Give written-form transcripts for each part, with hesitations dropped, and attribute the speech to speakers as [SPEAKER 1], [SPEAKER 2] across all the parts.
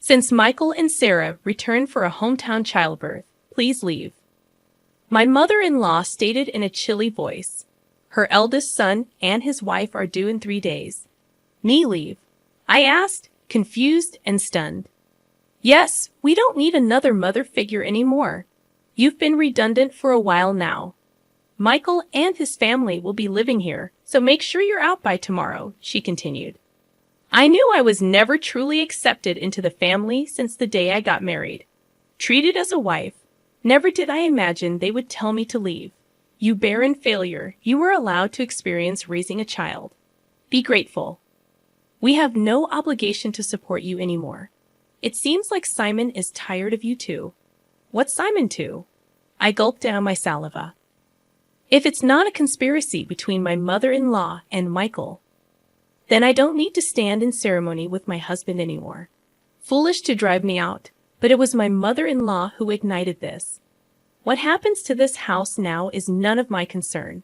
[SPEAKER 1] Since Michael and Sarah returned for a hometown childbirth, please leave. My mother-in-law stated in a chilly voice. Her eldest son and his wife are due in 3 days. Me leave? I asked, confused and stunned. Yes, we don't need another mother figure anymore. You've been redundant for a while now. Michael and his family will be living here, so make sure you're out by tomorrow, she continued. I knew I was never truly accepted into the family since the day I got married. Treated as a wife, never did I imagine they would tell me to leave. You barren failure, you were allowed to experience raising a child. Be grateful. We have no obligation to support you anymore. It seems like Simon is tired of you too. What's Simon to? I gulped down my saliva. If it's not a conspiracy between my mother-in-law and Michael, then I don't need to stand in ceremony with my husband anymore. Foolish to drive me out, but it was my mother-in-law who ignited this. What happens to this house now is none of my concern.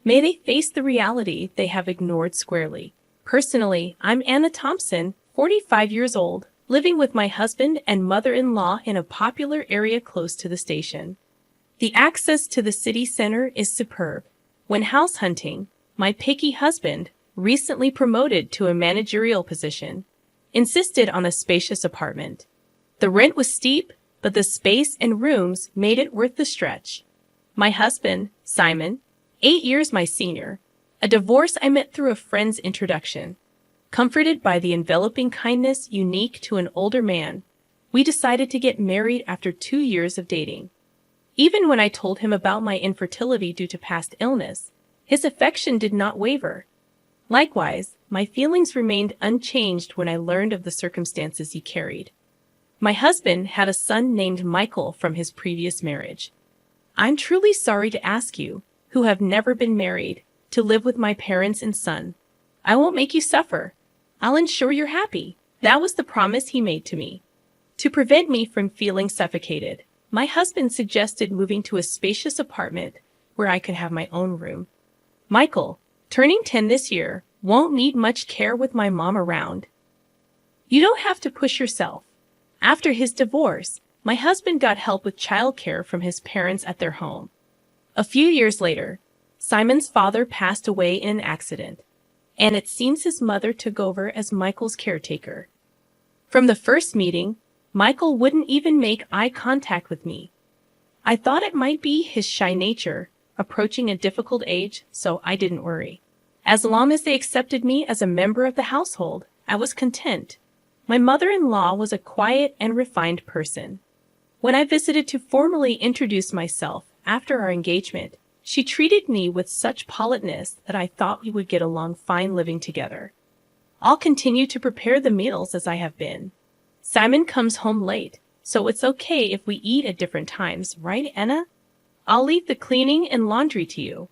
[SPEAKER 1] May they face the reality they have ignored squarely. Personally, I'm Anna Thompson, 45 years old, living with my husband and mother-in-law in a popular area close to the station. The access to the city center is superb. When house hunting, my picky husband, recently promoted to a managerial position, insisted on a spacious apartment. The rent was steep, but the space and rooms made it worth the stretch. My husband, Simon, 8 years my senior, a divorce I met through a friend's introduction. Comforted by the enveloping kindness unique to an older man, we decided to get married after 2 years of dating. Even when I told him about my infertility due to past illness, his affection did not waver. Likewise, my feelings remained unchanged when I learned of the circumstances he carried. My husband had a son named Michael from his previous marriage. I'm truly sorry to ask you, who have never been married, to live with my parents and son. I won't make you suffer. I'll ensure you're happy. That was the promise he made to me. To prevent me from feeling suffocated, my husband suggested moving to a spacious apartment where I could have my own room. Michael, turning 10 this year, won't need much care with my mom around. You don't have to push yourself. After his divorce, my husband got help with childcare from his parents at their home. A few years later, Simon's father passed away in an accident, and it seems his mother took over as Michael's caretaker. From the first meeting, Michael wouldn't even make eye contact with me. I thought it might be his shy nature, approaching a difficult age, so I didn't worry. As long as they accepted me as a member of the household, I was content. My mother-in-law was a quiet and refined person. When I visited to formally introduce myself after our engagement, she treated me with such politeness that I thought we would get along fine living together. I'll continue to prepare the meals as I have been. Simon comes home late, so it's okay if we eat at different times, right, Anna? I'll leave the cleaning and laundry to you.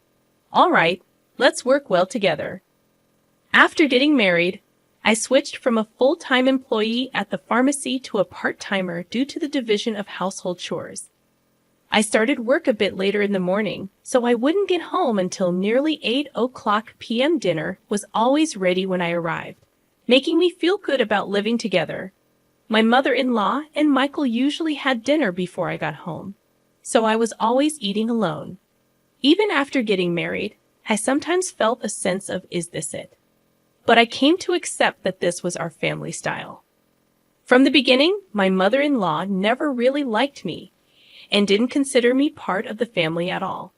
[SPEAKER 1] All right, let's work well together. After getting married, I switched from a full-time employee at the pharmacy to a part-timer due to the division of household chores. I started work a bit later in the morning, so I wouldn't get home until nearly 8 p.m. Dinner was always ready when I arrived, making me feel good about living together. My mother-in-law and Michael usually had dinner before I got home, so I was always eating alone. Even after getting married, I sometimes felt a sense of, is this it? But I came to accept that this was our family style. From the beginning, my mother-in-law never really liked me and didn't consider me part of the family at all.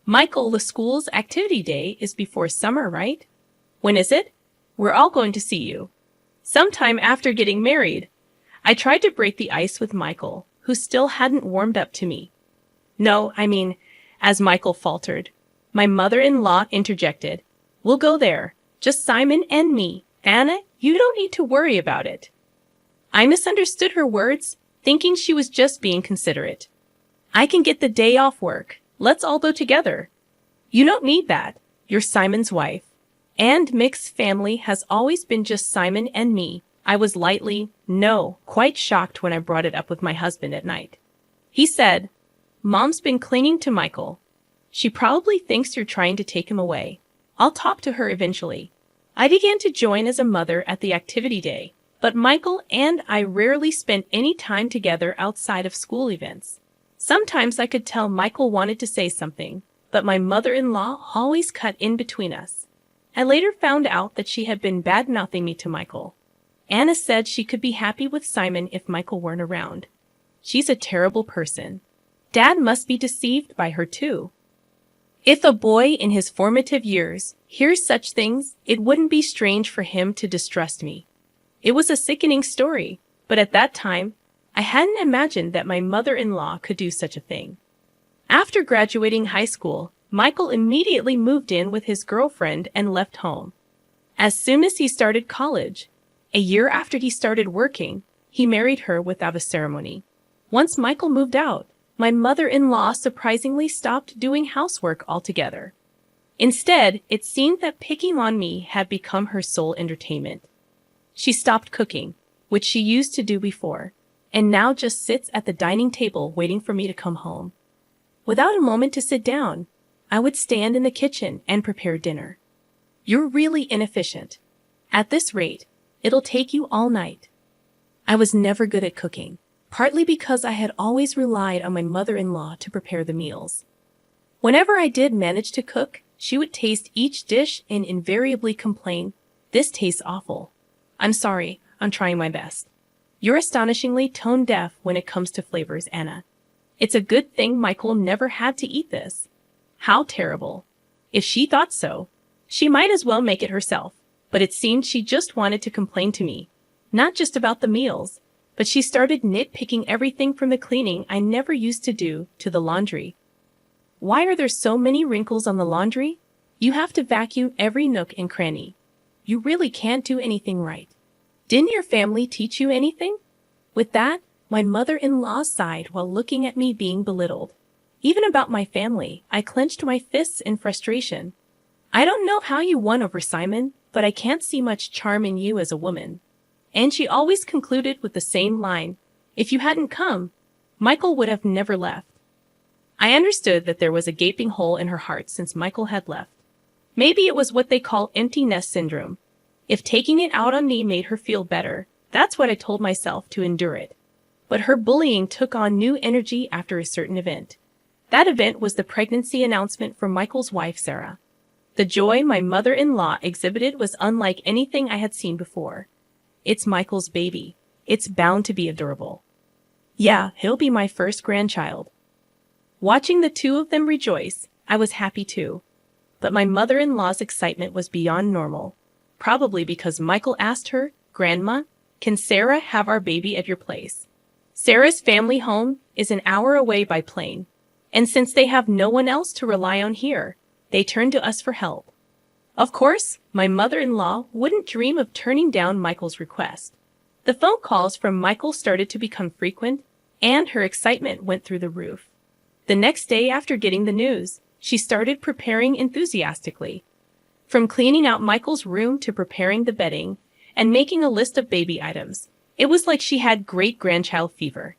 [SPEAKER 1] Michael, the school's activity day is before summer, right? When is it? We're all going to see you. Sometime after getting married, I tried to break the ice with Michael, who still hadn't warmed up to me. No, as Michael faltered, my mother-in-law interjected, We'll go there, just Simon and me. Anna, you don't need to worry about it. I misunderstood her words, thinking she was just being considerate. I can get the day off work. Let's all go together. You don't need that. You're Simon's wife. And Mick's family has always been just Simon and me. I was quite shocked when I brought it up with my husband at night. He said, Mom's been clinging to Michael. She probably thinks you're trying to take him away. I'll talk to her eventually. I began to join as a mother at the activity day, But Michael and I rarely spent any time together outside of school events. Sometimes I could tell Michael wanted to say something, but my mother-in-law always cut in between us. I later found out that she had been bad-mouthing me to Michael. Anna said she could be happy with Simon if Michael weren't around. She's a terrible person. Dad must be deceived by her too. If a boy in his formative years hears such things, it wouldn't be strange for him to distrust me. It was a sickening story, but at that time, I hadn't imagined that my mother-in-law could do such a thing. After graduating high school, Michael immediately moved in with his girlfriend and left home. As soon as he started college, a year after he started working, he married her without a ceremony. Once Michael moved out, my mother-in-law surprisingly stopped doing housework altogether. Instead, it seemed that picking on me had become her sole entertainment. She stopped cooking, which she used to do before, and now just sits at the dining table waiting for me to come home. Without a moment to sit down, I would stand in the kitchen and prepare dinner. You're really inefficient. At this rate, it'll take you all night. I was never good at cooking, partly because I had always relied on my mother-in-law to prepare the meals. Whenever I did manage to cook, she would taste each dish and invariably complain, "This tastes awful." "I'm sorry, I'm trying my best." You're astonishingly tone-deaf when it comes to flavors, Anna. It's a good thing Michael never had to eat this. How terrible. If she thought so, she might as well make it herself. But it seemed she just wanted to complain to me. Not just about the meals, but she started nitpicking everything from the cleaning I never used to do to the laundry. Why are there so many wrinkles on the laundry? You have to vacuum every nook and cranny. You really can't do anything right. Didn't your family teach you anything? With that, my mother-in-law sighed while looking at me being belittled. Even about my family, I clenched my fists in frustration. I don't know how you won over Simon, but I can't see much charm in you as a woman. And she always concluded with the same line, "If you hadn't come, Michael would have never left." I understood that there was a gaping hole in her heart since Michael had left. Maybe it was what they call empty nest syndrome. If taking it out on me made her feel better, that's what I told myself to endure it. But her bullying took on new energy after a certain event. That event was the pregnancy announcement from Michael's wife, Sarah. The joy my mother-in-law exhibited was unlike anything I had seen before. It's Michael's baby. It's bound to be adorable. Yeah, he'll be my first grandchild. Watching the two of them rejoice, I was happy too. But my mother-in-law's excitement was beyond normal. Probably because Michael asked her, "Grandma, can Sarah have our baby at your place?" Sarah's family home is an hour away by plane, and since they have no one else to rely on here, they turn to us for help. Of course, my mother-in-law wouldn't dream of turning down Michael's request. The phone calls from Michael started to become frequent, and her excitement went through the roof. The next day after getting the news, she started preparing enthusiastically. From cleaning out Michael's room to preparing the bedding and making a list of baby items, it was like she had great-grandchild fever.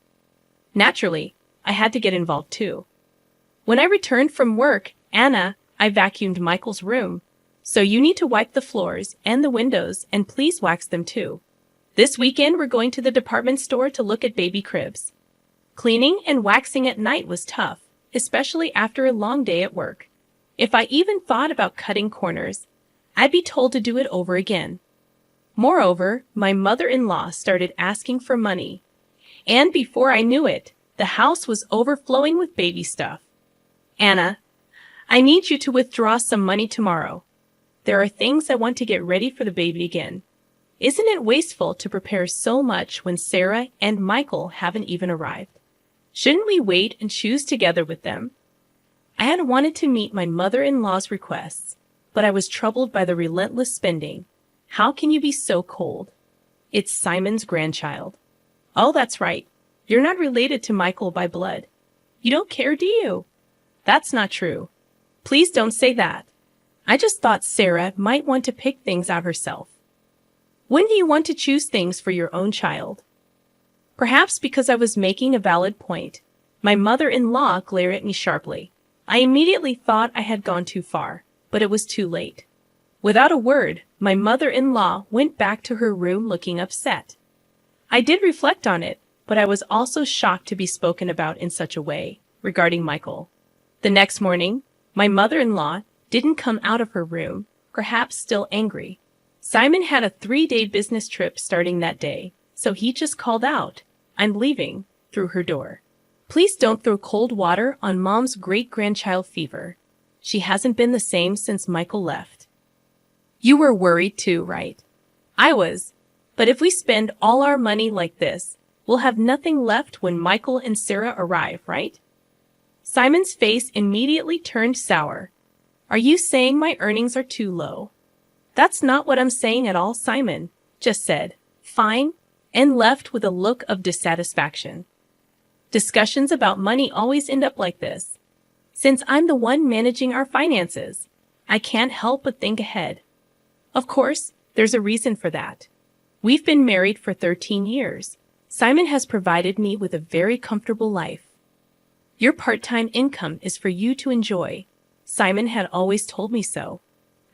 [SPEAKER 1] Naturally, I had to get involved too. When I returned from work, "Anna, I vacuumed Michael's room, so you need to wipe the floors and the windows and please wax them too. This weekend we're going to the department store to look at baby cribs." Cleaning and waxing at night was tough, especially after a long day at work. If I even thought about cutting corners, I'd be told to do it over again. Moreover, my mother-in-law started asking for money, and before I knew it, the house was overflowing with baby stuff. "Anna, I need you to withdraw some money tomorrow. There are things I want to get ready for the baby again. Isn't it wasteful to prepare so much when Sarah and Michael haven't even arrived? Shouldn't we wait and choose together with them?" I had wanted to meet my mother-in-law's requests, but I was troubled by the relentless spending. How can you be so cold? It's Simon's grandchild. Oh, that's right. You're not related to Michael by blood. You don't care, do you? That's not true. Please don't say that. I just thought Sarah might want to pick things out herself. When do you want to choose things for your own child? Perhaps because I was making a valid point, my mother-in-law glared at me sharply. I immediately thought I had gone too far, but it was too late. Without a word, my mother-in-law went back to her room looking upset. I did reflect on it, but I was also shocked to be spoken about in such a way regarding Michael. The next morning, my mother-in-law didn't come out of her room, perhaps still angry. Simon had a 3-day business trip starting that day, so he just called out, "I'm leaving," through her door. Please don't throw cold water on Mom's great-grandchild fever. She hasn't been the same since Michael left. You were worried too, right? I was. But if we spend all our money like this, we'll have nothing left when Michael and Sarah arrive, right? Simon's face immediately turned sour. Are you saying my earnings are too low? That's not what I'm saying at all, Simon just said, "Fine," and left with a look of dissatisfaction. Discussions about money always end up like this. Since I'm the one managing our finances, I can't help but think ahead. Of course, there's a reason for that. We've been married for 13 years. Simon has provided me with a very comfortable life. Your part-time income is for you to enjoy. Simon had always told me so.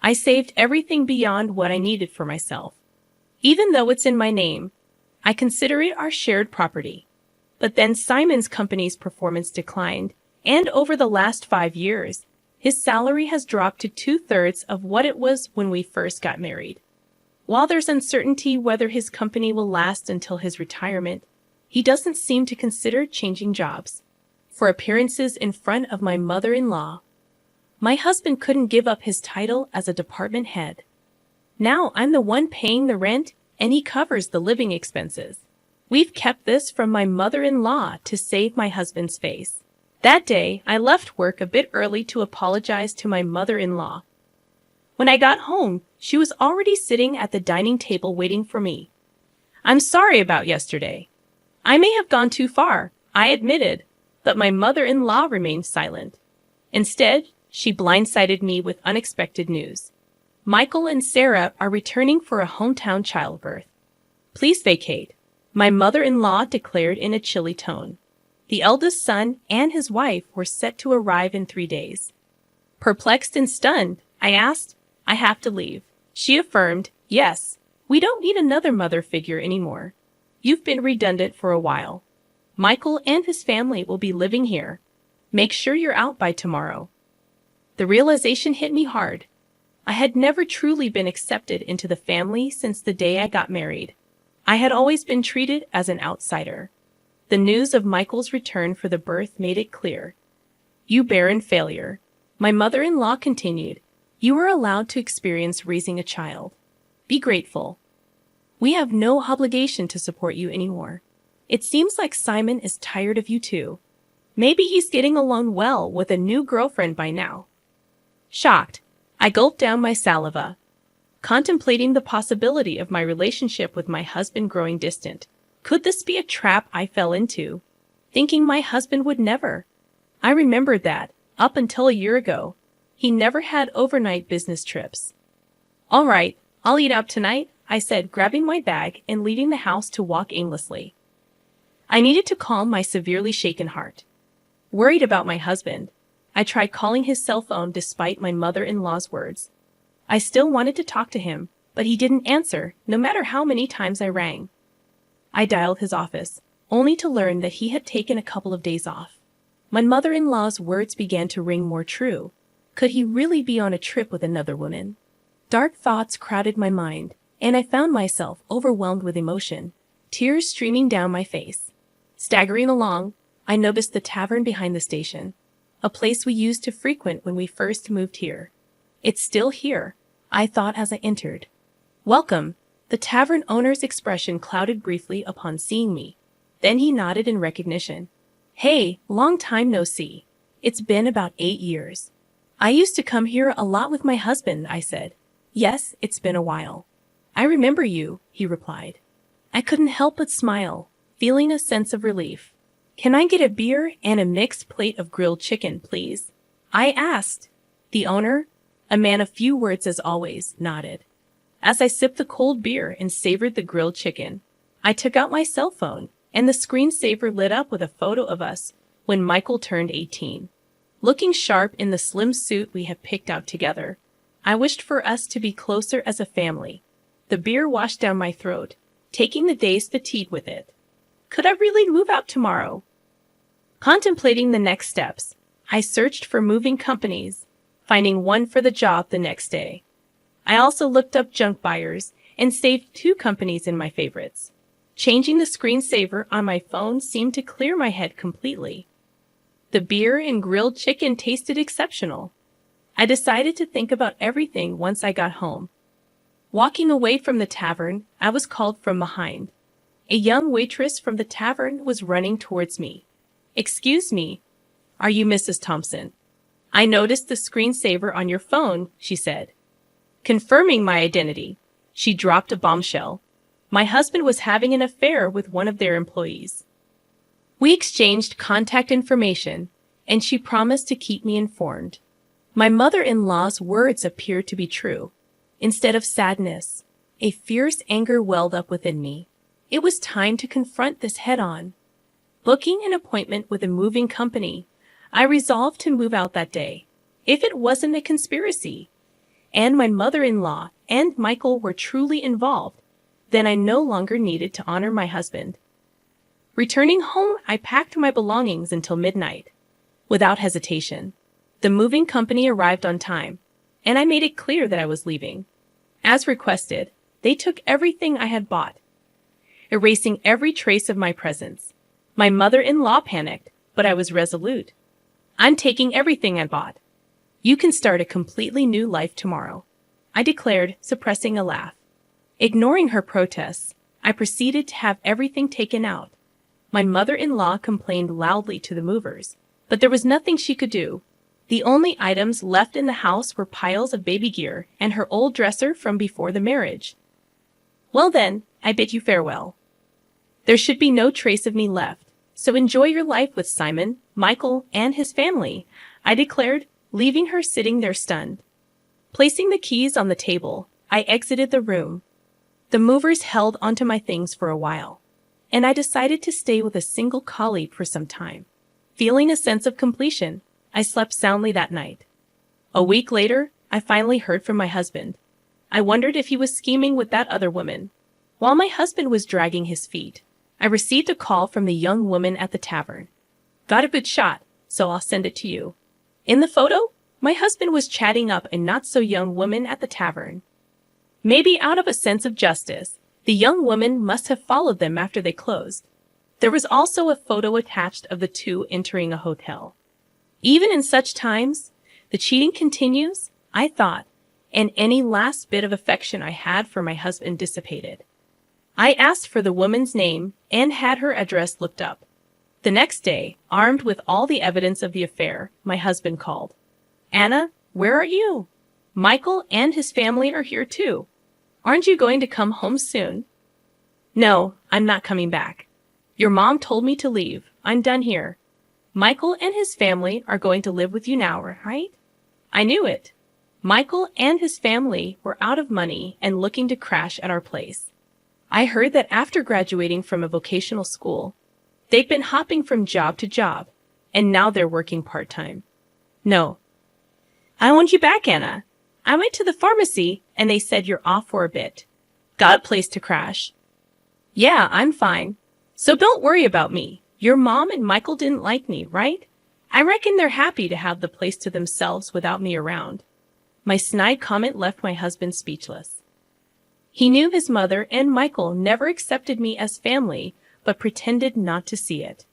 [SPEAKER 1] I saved everything beyond what I needed for myself. Even though it's in my name, I consider it our shared property. But then Simon's company's performance declined, and over the last 5 years, his salary has dropped to 2/3 of what it was when we first got married. While there's uncertainty whether his company will last until his retirement, he doesn't seem to consider changing jobs. For appearances in front of my mother-in-law, my husband couldn't give up his title as a department head. Now I'm the one paying the rent, and he covers the living expenses. We've kept this from my mother-in-law to save my husband's face. That day, I left work a bit early to apologize to my mother-in-law. When I got home, she was already sitting at the dining table waiting for me. I'm sorry about yesterday. I may have gone too far, I admitted, but my mother-in-law remained silent. Instead, she blindsided me with unexpected news. Michael and Sarah are returning for a hometown childbirth. Please vacate, my mother-in-law declared in a chilly tone. The eldest son and his wife were set to arrive in 3 days. Perplexed and stunned, I asked, "I have to leave." She affirmed, "Yes, we don't need another mother figure anymore. You've been redundant for a while. Michael and his family will be living here. Make sure you're out by tomorrow." The realization hit me hard. I had never truly been accepted into the family since the day I got married. I had always been treated as an outsider. The news of Michael's return for the birth made it clear. "You barren failure," my mother-in-law continued. "You are allowed to experience raising a child. Be grateful. We have no obligation to support you anymore. It seems like Simon is tired of you too. Maybe he's getting along well with a new girlfriend by now." Shocked, I gulped down my saliva, contemplating the possibility of my relationship with my husband growing distant. Could this be a trap I fell into, thinking my husband would never? I remembered that, up until a year ago, he never had overnight business trips. "All right, I'll eat out tonight," I said, grabbing my bag and leaving the house to walk aimlessly. I needed to calm my severely shaken heart. Worried about my husband, I tried calling his cell phone despite my mother-in-law's words. I still wanted to talk to him, but he didn't answer, no matter how many times I rang. I dialed his office, only to learn that he had taken a couple of days off. My mother-in-law's words began to ring more true. Could he really be on a trip with another woman? Dark thoughts crowded my mind, and I found myself overwhelmed with emotion, tears streaming down my face. Staggering along, I noticed the tavern behind the station, a place we used to frequent when we first moved here. "It's still here," I thought as I entered. "Welcome." The tavern owner's expression clouded briefly upon seeing me. Then he nodded in recognition. "Hey, long time no see. It's been about 8 years. I used to come here a lot with my husband," I said. "Yes, it's been a while." "I remember you," he replied. I couldn't help but smile, feeling a sense of relief. "Can I get a beer and a mixed plate of grilled chicken, please?" I asked. The owner, a man of few words as always, nodded. As I sipped the cold beer and savored the grilled chicken, I took out my cell phone, and the screensaver lit up with a photo of us when Michael turned 18. Looking sharp in the slim suit we had picked out together, I wished for us to be closer as a family. The beer washed down my throat, taking the day's fatigue with it. Could I really move out tomorrow? Contemplating the next steps, I searched for moving companies, finding one for the job the next day. I also looked up junk buyers and saved 2 companies in my favorites. Changing the screensaver on my phone seemed to clear my head completely. The beer and grilled chicken tasted exceptional. I decided to think about everything once I got home. Walking away from the tavern, I was called from behind. A young waitress from the tavern was running towards me. "Excuse me, are you Mrs. Thompson? I noticed the screensaver on your phone," she said. Confirming my identity, she dropped a bombshell. My husband was having an affair with one of their employees. We exchanged contact information, and she promised to keep me informed. My mother-in-law's words appeared to be true. Instead of sadness, a fierce anger welled up within me. It was time to confront this head-on. Booking an appointment with a moving company, I resolved to move out that day. If it wasn't a conspiracy, and my mother-in-law and Michael were truly involved, then I no longer needed to honor my husband. Returning home, I packed my belongings until midnight. Without hesitation, the moving company arrived on time, and I made it clear that I was leaving. As requested, they took everything I had bought, erasing every trace of my presence. My mother-in-law panicked, but I was resolute. "I'm taking everything I bought. You can start a completely new life tomorrow," I declared, suppressing a laugh. Ignoring her protests, I proceeded to have everything taken out. My mother-in-law complained loudly to the movers, but there was nothing she could do. The only items left in the house were piles of baby gear and her old dresser from before the marriage. "Well then, I bid you farewell. There should be no trace of me left, so enjoy your life with Simon, Michael, and his family," I declared, leaving her sitting there stunned. Placing the keys on the table, I exited the room. The movers held onto my things for a while, and I decided to stay with a single colleague for some time. Feeling a sense of completion, I slept soundly that night. A week later, I finally heard from my husband. I wondered if he was scheming with that other woman. While my husband was dragging his feet, I received a call from the young woman at the tavern. "Got a good shot, so I'll send it to you." In the photo, my husband was chatting up a not-so-young woman at the tavern. Maybe out of a sense of justice, the young woman must have followed them after they closed. There was also a photo attached of the two entering a hotel. Even in such times, the cheating continues, I thought, and any last bit of affection I had for my husband dissipated. I asked for the woman's name and had her address looked up. The next day, armed with all the evidence of the affair, my husband called. "Anna, where are you? Michael and his family are here too. Aren't you going to come home soon?" "No, I'm not coming back. Your mom told me to leave. I'm done here. Michael and his family are going to live with you now, right?" I knew it. Michael and his family were out of money and looking to crash at our place. I heard that after graduating from a vocational school, they'd been hopping from job to job, and now they're working part-time. "No. I want you back, Anna. I went to the pharmacy, and they said you're off for a bit. Got a place to crash." "Yeah, I'm fine. So don't worry about me. Your mom and Michael didn't like me, right? I reckon they're happy to have the place to themselves without me around." My snide comment left my husband speechless. He knew his mother and Michael never accepted me as family, but pretended not to see it.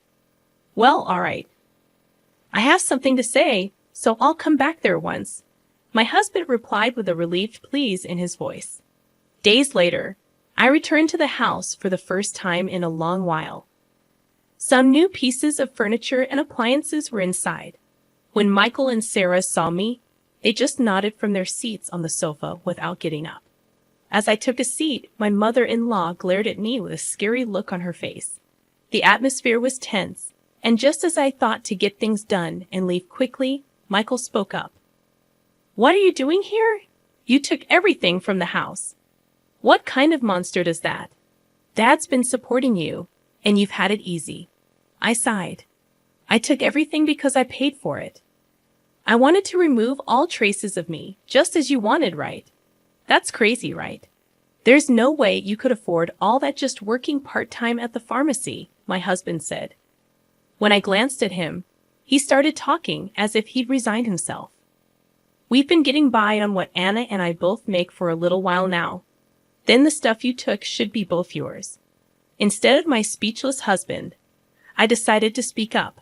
[SPEAKER 1] "Well, all right. I have something to say, so I'll come back there once," my husband replied with a relieved please in his voice. Days later, I returned to the house for the first time in a long while. Some new pieces of furniture and appliances were inside. When Michael and Sarah saw me, they just nodded from their seats on the sofa without getting up. As I took a seat, my mother-in-law glared at me with a scary look on her face. The atmosphere was tense, and just as I thought to get things done and leave quickly, Michael spoke up. "What are you doing here? You took everything from the house. What kind of monster does that? Dad's been supporting you, and you've had it easy." I sighed. "I took everything because I paid for it." I wanted to remove all traces of me, just as you wanted, right? That's crazy, right? There's no way you could afford all that just working part-time at the pharmacy, my husband said. When I glanced at him, he started talking as if he'd resigned himself. We've been getting by on what Anna and I both make for a little while now. Then the stuff you took should be both yours. Instead of my speechless husband, I decided to speak up.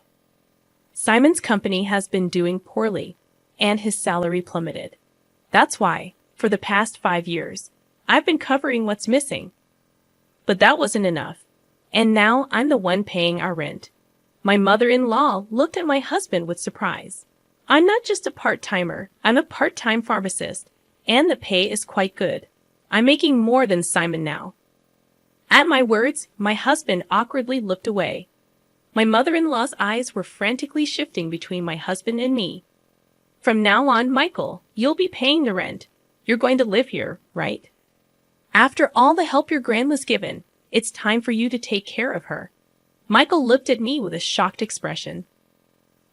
[SPEAKER 1] Simon's company has been doing poorly, and his salary plummeted. That's why, for the past 5 years, I've been covering what's missing. But that wasn't enough, and now I'm the one paying our rent. My mother-in-law looked at my husband with surprise. I'm not just a part-timer, I'm a part-time pharmacist, and the pay is quite good. I'm making more than Simon now. At my words, my husband awkwardly looked away. My mother-in-law's eyes were frantically shifting between my husband and me. From now on, Michael, you'll be paying the rent. You're going to live here, right? After all the help your grandma's given, it's time for you to take care of her. Michael looked at me with a shocked expression.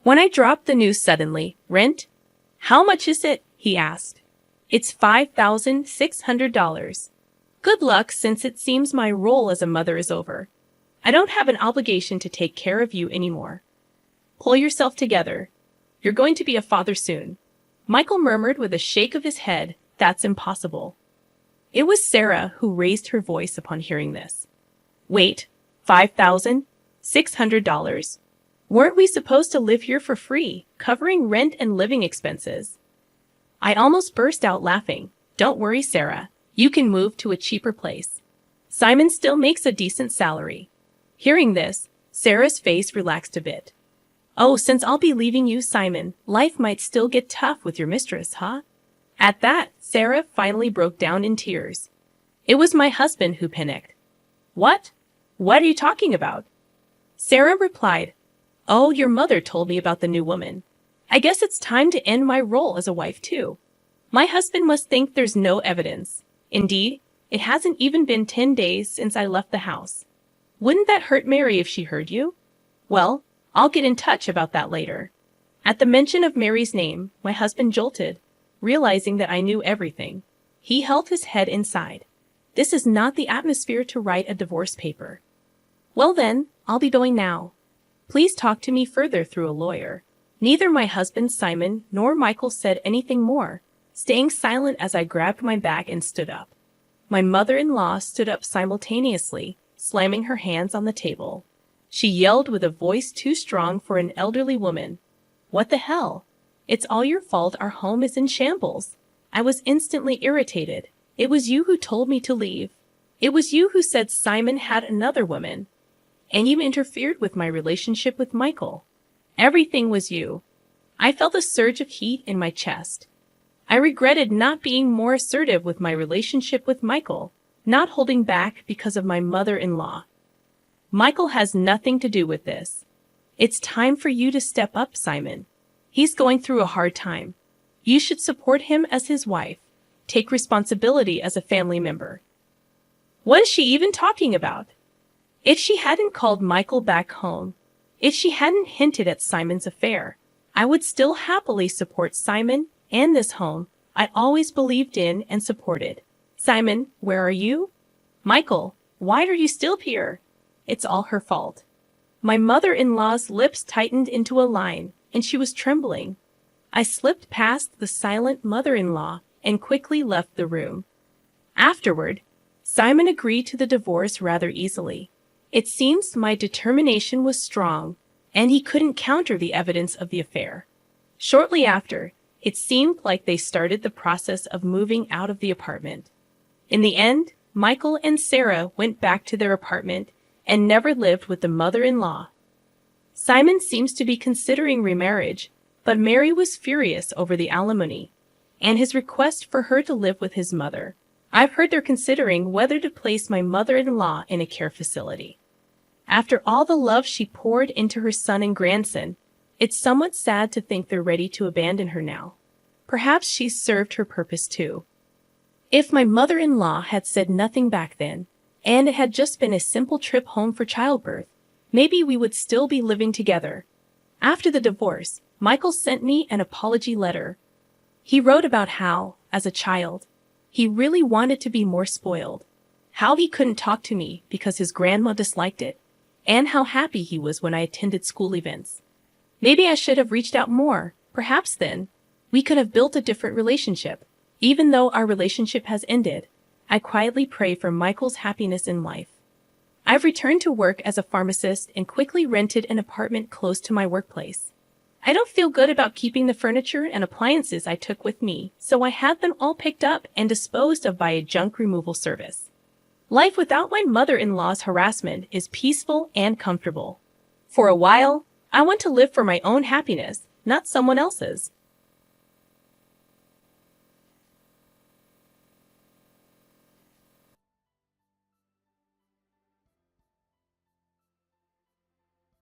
[SPEAKER 1] When I dropped the news suddenly, rent? How much is it? He asked. It's $5,600. Good luck, since it seems my role as a mother is over. I don't have an obligation to take care of you anymore. Pull yourself together. You're going to be a father soon. Michael murmured with a shake of his head, That's impossible. It was Sarah who raised her voice upon hearing this. Wait, $5,600? Weren't we supposed to live here for free, covering rent and living expenses? I almost burst out laughing. Don't worry, Sarah. You can move to a cheaper place. Simon still makes a decent salary. Hearing this, Sarah's face relaxed a bit. Oh, since I'll be leaving you, Simon, life might still get tough with your mistress, huh? At that, Sarah finally broke down in tears. It was my husband who panicked. What? What are you talking about? Sarah replied, Oh, your mother told me about the new woman. I guess it's time to end my role as a wife, too. My husband must think there's no evidence. Indeed, it hasn't even been 10 days since I left the house. Wouldn't that hurt Mary if she heard you? Well, I'll get in touch about that later. At the mention of Mary's name, my husband jolted, realizing that I knew everything. He held his head inside. This is not the atmosphere to write a divorce paper. Well then, I'll be going now. Please talk to me further through a lawyer. Neither my husband Simon nor Michael said anything more, staying silent as I grabbed my bag and stood up. My mother-in-law stood up simultaneously, slamming her hands on the table. She yelled with a voice too strong for an elderly woman. What the hell? It's all your fault our home is in shambles. I was instantly irritated. It was you who told me to leave. It was you who said Simon had another woman. And you interfered with my relationship with Michael. Everything was you. I felt a surge of heat in my chest. I regretted not being more assertive with my relationship with Michael, not holding back because of my mother-in-law. Michael has nothing to do with this. It's time for you to step up, Simon. He's going through a hard time. You should support him as his wife. Take responsibility as a family member. What is she even talking about? If she hadn't called Michael back home, if she hadn't hinted at Simon's affair, I would still happily support Simon and this home I always believed in and supported. Simon, where are you? Michael, why are you still here? It's all her fault. My mother-in-law's lips tightened into a line, and she was trembling. I slipped past the silent mother-in-law and quickly left the room. Afterward, Simon agreed to the divorce rather easily. It seems my determination was strong, and he couldn't counter the evidence of the affair. Shortly after, it seemed like they started the process of moving out of the apartment. In the end, Michael and Sarah went back to their apartment and never lived with the mother-in-law. Simon seems to be considering remarriage, but Mary was furious over the alimony and his request for her to live with his mother. I've heard they're considering whether to place my mother-in-law in a care facility. After all the love she poured into her son and grandson, it's somewhat sad to think they're ready to abandon her now. Perhaps she's served her purpose too. If my mother-in-law had said nothing back then, and it had just been a simple trip home for childbirth, maybe we would still be living together. After the divorce, Michael sent me an apology letter. He wrote about how, as a child, he really wanted to be more spoiled, how he couldn't talk to me because his grandma disliked it, and how happy he was when I attended school events. Maybe I should have reached out more. Perhaps then, we could have built a different relationship. Even though our relationship has ended, I quietly pray for Michael's happiness in life. I've returned to work as a pharmacist and quickly rented an apartment close to my workplace. I don't feel good about keeping the furniture and appliances I took with me, so I had them all picked up and disposed of by a junk removal service. Life without my mother-in-law's harassment is peaceful and comfortable. For a while, I want to live for my own happiness, not someone else's.